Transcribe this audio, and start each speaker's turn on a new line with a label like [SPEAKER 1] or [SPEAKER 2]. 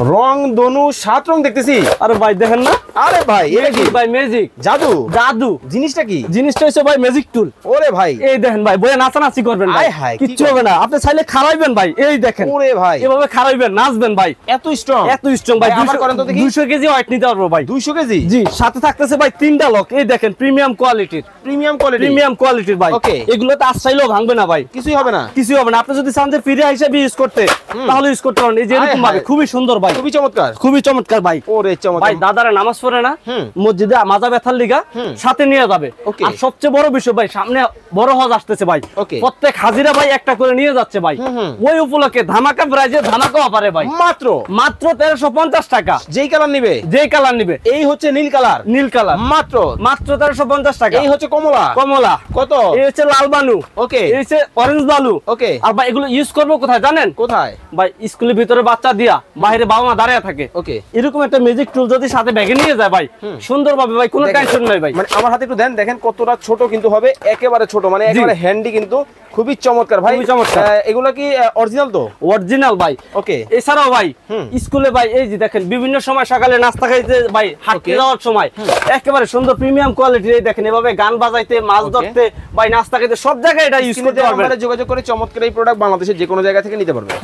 [SPEAKER 1] রং দনু 7 রং দেখতেছি।
[SPEAKER 2] আরে ভাই দেখেন না,
[SPEAKER 1] আরে ভাই এটা কি
[SPEAKER 2] ভাই ম্যাজিক
[SPEAKER 1] জাদু
[SPEAKER 2] জাদু
[SPEAKER 1] জিনিসটা কি?
[SPEAKER 2] জিনিসটা হচ্ছে ভাই ম্যাজিক টুল।
[SPEAKER 1] ওরে ভাই
[SPEAKER 2] এই দেখেন ভাই, বইয়ে নাচানাচি করবেন ভাই,
[SPEAKER 1] আয় হায়, কি
[SPEAKER 2] কিচ্ছু হবে না। আপনি চাইলে খারাইবেন ভাই, এই দেখেন
[SPEAKER 1] ওরে ভাই
[SPEAKER 2] এভাবে খারাইবেন, নাচবেন ভাই,
[SPEAKER 1] এত স্ট্রং
[SPEAKER 2] এত স্ট্রং ভাই।
[SPEAKER 1] আবার করেন তো দেখি।
[SPEAKER 2] 200 কেজি ওয়েট নিতে পারবো ভাই।
[SPEAKER 1] 200 কেজি
[SPEAKER 2] জি, সাথে থাকতেছে ভাই 3টা লক, এই দেখেন প্রিমিয়াম কোয়ালিটির,
[SPEAKER 1] প্রিমিয়াম কোয়ালিটি
[SPEAKER 2] প্রিমিয়াম কোয়ালিটির ভাই।
[SPEAKER 1] Okay.
[SPEAKER 2] এগুলো তো আশ্রাইলেও ভাঙবে না ভাই,
[SPEAKER 1] কিছুই হবে না।
[SPEAKER 2] কিছুই হবে না। আপনি যদি চান যে ফ্রি হিসেবে ইউজ করতে, তাহলে ইউজ করতে পারেন। এই যে এরকম ভাবে
[SPEAKER 1] হায়।
[SPEAKER 2] খুবই সুন্দর ভাই,
[SPEAKER 1] খুবই চমৎকার।
[SPEAKER 2] খুবই চমৎকার ভাই।
[SPEAKER 1] ওরে
[SPEAKER 2] ভাই
[SPEAKER 1] চমৎকার
[SPEAKER 2] দাদারা নামাজ পড়ে না মসজিদে, মাজা ব্যথার লিগা সাথে নিয়ে যাবে।
[SPEAKER 1] Okay.
[SPEAKER 2] আর সবচেয়ে বড় বিষয় ভাই, সামনে বড় হজ আসতেছে ভাই,
[SPEAKER 1] Okay.
[SPEAKER 2] প্রত্যেক হাজিরা ভাই একটা করে নিয়ে যাচ্ছে ভাই। ওই উপলক্ষে ধামাকা প্রাইজে ধামাকা অফারে ভাই,
[SPEAKER 1] মাত্র
[SPEAKER 2] মাত্র 1350 টাকা।
[SPEAKER 1] যেই কালার নিবে,
[SPEAKER 2] যে কালার নিবে,
[SPEAKER 1] এই হচ্ছে নীল কালার,
[SPEAKER 2] নীল কালার
[SPEAKER 1] মাত্র
[SPEAKER 2] মাত্র 1350 টাকা।
[SPEAKER 1] এই হচ্ছে কমলা,
[SPEAKER 2] কমলা
[SPEAKER 1] কত?
[SPEAKER 2] এই হচ্ছে লাল বালু,
[SPEAKER 1] ওকে
[SPEAKER 2] এই হচ্ছে অরেঞ্জ বালু।
[SPEAKER 1] ওকে
[SPEAKER 2] আর ভাই এগুলো ইউজ করবো কোথায় জানেন?
[SPEAKER 1] কোথায়?
[SPEAKER 2] ভাই স্কুলের ভিতরে বাচ্চা দিয়া বাইরে বাবা মা দাঁড়িয়ে থাকে,
[SPEAKER 1] ওকে
[SPEAKER 2] এরকম একটা ম্যাজিক টুল যদি সাথে ব্যাগে নিয়ে যায় ভাই, সুন্দরভাবে ভাই, কোনো
[SPEAKER 1] দেখেন।
[SPEAKER 2] টেনশন নাই ভাই।
[SPEAKER 1] মানে আমার হাতে একটু দেন, দেখেন কতটা ছোট কিন্তু হবে, একেবারে ছোট, মানে একেবারে হ্যান্ডি, কিন্তু খুবই চমৎকার ভাই।
[SPEAKER 2] খুবই চমৎকার।
[SPEAKER 1] এগুলা কি অরিজিনাল তো?
[SPEAKER 2] অরিজিনাল ভাই।
[SPEAKER 1] ওকে
[SPEAKER 2] এছাড়াও ভাই স্কুলে ভাই এই যে দেখেন বিভিন্ন সময় সকালে নাস্তা খাইতে ভাই, হাঁটতে
[SPEAKER 1] Okay.
[SPEAKER 2] যাওয়ার সময় একেবারে সুন্দর প্রিমিয়াম কোয়ালিটির, এই দেখেন এভাবে গান বাজাইতে, মাছ
[SPEAKER 1] Okay.
[SPEAKER 2] ধরতে ভাই, নাস্তা খাইতে সব জায়গায় এটা ইউজ করতে পারবেন।
[SPEAKER 1] যোগাযোগ করে চমৎকার এই প্রোডাক্ট বাংলাদেশের যে কোনো জায়গা থেকে নিতে পারবেন।